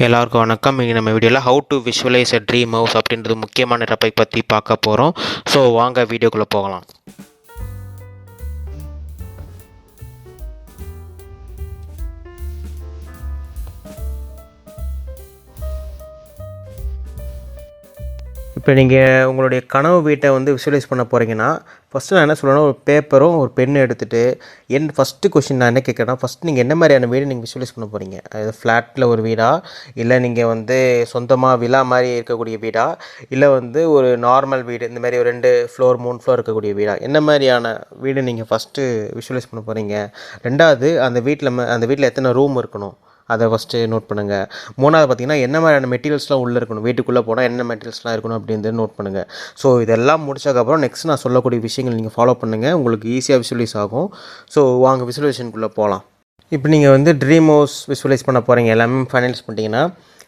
எல்லாருக்கும் வணக்கம். இங்கே நம்ம வீடியோவில் how to visualise a dream house அப்படின்றது முக்கியமான டாபிக் பற்றி பார்க்க போகிறோம். ஸோ வாங்க வீடியோக்குள்ளே போகலாம். இப்போ நீங்கள் உங்களுடைய கனவு வீட்டை விஷுவலைஸ் பண்ண போகிறீங்கன்னா, ஃபஸ்ட்டு நான் என்ன சொல்லணும்னா, ஒரு பேப்பரும் ஒரு பென்னும் எடுத்துகிட்டு ஃபஸ்ட்டு கொஷின் நான் என்ன கேட்குறேன்னா, ஃபஸ்ட் நீங்கள் என்ன மாதிரியான வீடு நீங்கள் விஷுவலைஸ் பண்ண போகிறீங்க? அதாவது ஃப்ளாட்டில் ஒரு வீடா, இல்லை நீங்கள் சொந்தமாக வில்லா மாதிரி இருக்கக்கூடிய வீடா, இல்லை ஒரு நார்மல் வீடு இந்த மாதிரி ஒரு 2 ஃப்ளோர் 3 ஃப்ளோர் இருக்கக்கூடிய வீடா, என்ன மாதிரியான வீடு நீங்கள் ஃபஸ்ட்டு விஷுவலைஸ் பண்ண போகிறீங்க? 2வது அந்த வீட்டில் எத்தனை ரூம் இருக்கணும் அதை ஃபஸ்ட்டு நோட் பண்ணுங்கள். 3வது பார்த்திங்கன்னா என்ன மாதிரியான மெட்டீரியல்ஸ்லாம் உள்ளே இருக்கணும், வீட்டுக்குள்ளே போனால் என்ன மெட்டீரியல்ஸ்லாம் இருக்கணும் அப்படின்றது நோட் பண்ணுங்கள். ஸோ இதெல்லாம் முடிச்சதுக்கப்புறம் நெக்ஸ்ட் நான் சொல்லக்கூடிய விஷயங்கள் நீங்கள் ஃபாலோ பண்ணுங்கள், உங்களுக்கு ஈஸியாக விஷுவலைஸ் ஆகும். ஸோ வாங்க விஷுவலைசேஷனுக்குள்ளே போகலாம். இப்போ நீங்கள் ட்ரீம் ஹவுஸ் விஷுவலைஸ் பண்ண போகிறீங்க, எல்லாமே ஃபைனலைஸ் பண்ணிட்டீங்கன்னா,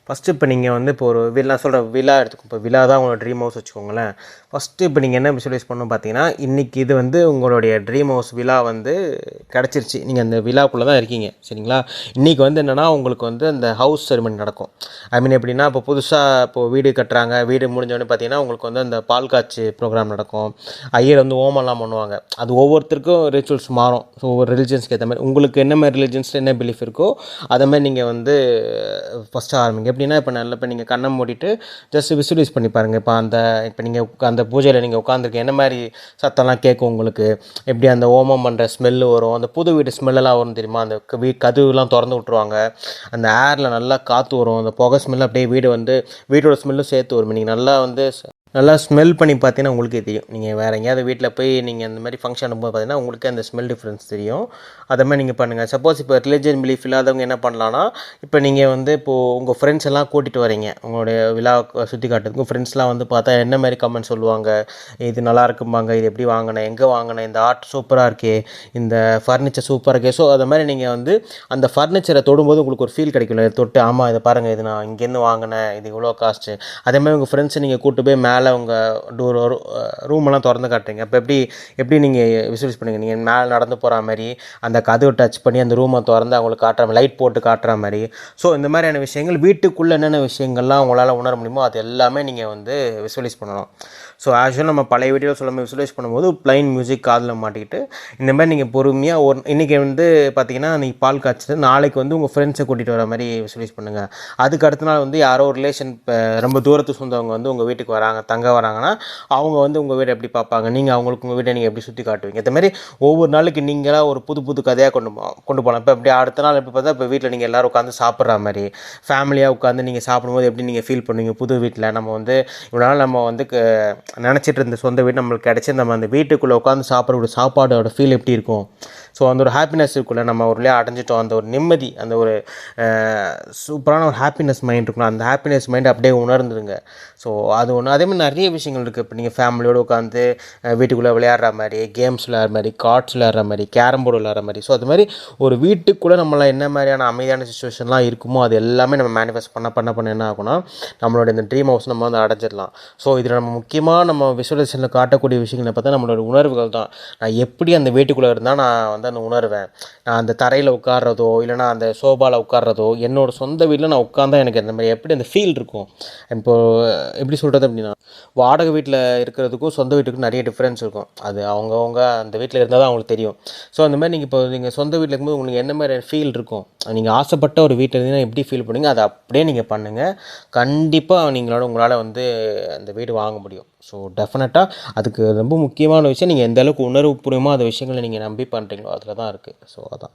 ஃபஸ்ட்டு இப்போ நீங்கள் இப்போ ஒரு வில்லா வில்லா எடுத்துக்கோங்க. இப்போ வில்லா தான் உங்களோட ட்ரீம் ஹவுஸ் வச்சுக்கோங்களேன். ஃபஸ்ட்டு இப்போ நீங்கள் என்ன விஷுவலைஸ் பண்ணணும் பார்த்தீங்கன்னா, இன்றைக்கி இது உங்களுடைய ட்ரீம் ஹவுஸ் வில்லா கிடச்சிருச்சு. நீங்கள் அந்த வில்லாக்குள்ளே தான் இருக்கீங்க, சரிங்களா? இன்றைக்கி என்னென்னா உங்களுக்கு அந்த ஹவுஸ் செரிமனி நடக்கும். ஐ மீன் எப்படின்னா, இப்போ புதுசாக வீடு கட்டுறாங்க, வீடு முடிஞ்சோடனே பார்த்தீங்கன்னா உங்களுக்கு அந்த பால் காய்ச்சி ப்ரோக்ராம் நடக்கும். ஐயர் ஓமெல்லாம் பண்ணுவாங்க. அது ஒவ்வொருத்தருக்கும் ரிச்சுவல்ஸ் மாறும். ஸோ ஒவ்வொரு ரிலிஜன்ஸ்க்கு ஏற்ற மாதிரி உங்களுக்கு என்ன மாதிரி ரிலிஜன்ஸில் என்ன பிலீஃப் இருக்கோ அதை மாதிரி நீங்கள் ஃபஸ்ட்டு ஆரம்பிங்க. எப்படின்னா இப்போ நீங்கள் கண்ணை மூடிட்டு ஜஸ்ட் விஷுவலைஸ் பண்ணி பாருங்கள். இப்போ நீங்கள் அந்த பூஜையில் நீங்கள் உட்காந்துருக்க என்ன மாதிரி சத்தம்லாம் கேட்கும் உங்களுக்கு, எப்படி அந்த ஓமம் பண்ணுற ஸ்மெல்லு வரும், அந்த புது வீடு ஸ்மெல்லாம் வரும் தெரியுமா? அந்த கதவுலாம் திறந்து விட்ருவாங்க, அந்த ஏரில் நல்லா காற்று வரும், அந்த புகை ஸ்மெல் அப்படியே வீட்டோட ஸ்மெல்லும் சேர்த்து வரும். நீங்கள் நல்லா ஸ்மெல் பண்ணி பார்த்தீங்கன்னா உங்களுக்கே தெரியும். நீங்கள் வேறு எங்கேயாவது வீட்டில் போய் நீங்கள் அந்த மாதிரி ஃபங்க்ஷன் போது பார்த்தீங்கன்னா உங்களுக்கே அந்த ஸ்மெல் டிஃப்ரென்ஸ் தெரியும். அதை மாதிரி நீங்கள் பண்ணுங்கள். சப்போஸ் இப்போ ரிலிஜியன் பிலீஃப் இல்லாதவங்க என்ன பண்ணலான்னா, இப்போ நீங்கள் இப்போது உங்கள் ஃப்ரெண்ட்ஸ் எல்லாம் கூட்டிகிட்டு வரீங்க உங்களுடைய விழாவை சுற்றி காட்டுறதுக்கு. ஃப்ரெண்ட்ஸ்லாம் பார்த்தா என்ன மாதிரி கமெண்ட் சொல்லுவாங்க, இது நல்லா இருக்கும்பாங்க, இது எப்படி வாங்கினேன், எங்கே வாங்கினேன், இந்த ஆர்ட் சூப்பராக இருக்கே, இந்த ஃபர்னிச்சர் சூப்பராக இருக்கே. ஸோ அதை மாதிரி நீங்கள் அந்த ஃபர்னிச்சரை தொடும்போது உங்களுக்கு ஒரு ஃபீல் கிடைக்கல, தொட்டு ஆமாம் இதை பாருங்கள், இது நான் இங்கேருந்து வாங்கினேன், இது இவ்வளோ காஸ்ட்டு. அதே மாதிரி உங்கள் ஃப்ரெண்ட்ஸை நீங்கள் கூப்பிட்டு போய் மேலே உங்கள் ரூமெல்லாம் திறந்து காட்டுறீங்க. அப்போ எப்படி நீங்கள் விஷுவலைஸ் பண்ணுங்கள்? நீங்கள் மேலே நடந்து போகிற மாதிரி அந்த கதவை டச் பண்ணி அந்த ரூமை திறந்து அவங்களுக்கு காட்டுற மாதிரி, லைட் போட்டு காட்டுற மாதிரி. ஸோ இந்த மாதிரியான விஷயங்கள் வீட்டுக்குள்ளே என்னென்ன விஷயங்கள்லாம் உங்களால் உணர முடியுமோ அது எல்லாமே நீங்கள் விஷுவலைஸ் பண்ணணும். ஸோ ஆக்சுவலாக நம்ம பழைய வீடியோவில் சொல்லாமல் விஷுவலைஸ் பண்ணும்போது ப்ளைன் மியூசிக் காதில் மாட்டிக்கிட்டு இந்த மாதிரி நீங்கள் பொறுமையாக இன்றைக்கி பார்த்தீங்கன்னா நீங்கள் பால் காய்ச்சிட்டு நாளைக்கு உங்கள் ஃப்ரெண்ட்ஸை கூட்டிகிட்டு வர மாதிரி விஷுவலைஸ் பண்ணுங்கள். அதுக்கு அடுத்த நாள் யாரோ ஒரு ரிலேஷன் ரொம்ப தூரத்து சொந்தவங்க உங்கள் வீட்டுக்கு வராங்க, தங்க வராங்கன்னா அவங்க உங்கள் வீடை எப்படி பார்ப்பாங்க, நீங்கள் அவங்களுக்கு உங்கள் வீட்டை நீங்கள் எப்படி சுற்றி காட்டுவீங்க. இந்த மாதிரி ஒவ்வொரு நாளைக்கு நீங்களாக ஒரு புது கதையாக கொண்டு போகலாம். இப்போ எப்படி அடுத்த நாள் எப்படி பார்த்தா இப்போ வீட்டில் நீங்கள் எல்லோரும் உட்காந்து சாப்பிட்ற மாதிரி ஃபேமிலியாக உட்காந்து நீங்கள் சாப்பிடும்போது எப்படி நீங்கள் ஃபீல் பண்ணுவீங்க? புது வீட்டில் நம்ம இவ்வளோ நாள் நம்ம நினச்சிட்டு இருந்த சொந்த வீடு நம்மளுக்கு கிடச்சி நம்ம அந்த வீட்டுக்குள்ளே உட்காந்து சாப்பிட்ற சாப்பாடோட ஃபீல் எப்படி இருக்கும்? ஸோ அந்த ஒரு ஹாப்பினஸ் இருக்குள்ள நம்ம ஒரு வழியாக அடைஞ்சிட்டோம், அந்த ஒரு நிம்மதி, அந்த ஒரு சூப்பரான ஒரு ஹாப்பினஸ் மைண்ட் இருக்கணும். அந்த ஹாப்பினஸ் மைண்ட் அப்படியே உணர்ந்துருங்க. ஸோ அது ஒன்று. அதே மாதிரி நிறைய விஷயங்கள் இருக்குது. இப்போ நீங்கள் ஃபேமிலியோடு உட்காந்து வீட்டுக்குள்ளே விளையாடுற மாதிரி, கேம்ஸ் விளையாடுற மாதிரி, கார்ட்ஸ் விளையாடுற மாதிரி, கேரம் போர்டு விளையாடுற மாதிரி. ஸோ அது மாதிரி ஒரு வீட்டுக்குள்ளே நம்மளால் என்ன மாதிரியான அமைதியான சுச்சுவேஷன்லாம் இருக்குமோ அது எல்லாமே நம்ம மேனிஃபெஸ்ட் பண்ண என்ன ஆகும்னா நம்மளோட இந்த ட்ரீம் ஹவுஸ் நம்ம அடைஞ்சிடலாம். ஸோ இதில் நம்ம முக்கியமாக நம்ம விஷுவலைசேஷனில் காட்டக்கூடிய விஷயங்களை பார்த்தா நம்மளோட உணர்வுகள் தான். நான் எப்படி அந்த வீட்டுக்குள்ளே இருந்தால் நான் அந்த உணர்வேன், நான் அந்த தரையில் உட்கார்றதோ இல்லைனா அந்த சோபாவில் உட்கார்றதோ, என்னோடய சொந்த வீட்டில் நான் உட்காந்தா எனக்கு அந்த மாதிரி எப்படி அந்த ஃபீல் இருக்கும். இப்போது எப்படி சொல்கிறது அப்படின்னா, வாடகை வீட்டில் இருக்கிறதுக்கும் சொந்த வீட்டுக்கும் நிறைய டிஃப்ரென்ஸ் இருக்கும். அது அவங்கவுங்க அந்த வீட்டில் இருந்தால் தான் அவங்களுக்கு தெரியும். ஸோ அந்த மாதிரி நீங்கள் சொந்த வீட்டில் இருக்கும்போது உங்களுக்கு என்ன மாதிரி ஃபீல் இருக்கும், நீங்கள் ஆசைப்பட்ட ஒரு வீட்டில் இருந்தீங்கன்னா எப்படி ஃபீல் பண்ணுவீங்க, அதை அப்படியே நீங்கள் பண்ணுங்கள். கண்டிப்பாக உங்களால் அந்த வீடு வாங்க முடியும். ஸோ டெஃபினட்டாக அதுக்கு ரொம்ப முக்கியமான விஷயம் நீங்கள் எந்த அளவுக்கு உணர்வுபூர்வமாக அந்த விஷயங்களை நீங்கள் நம்பி பண்ணுறீங்களோ அதில் தான் இருக்குது. ஸோ அதான்.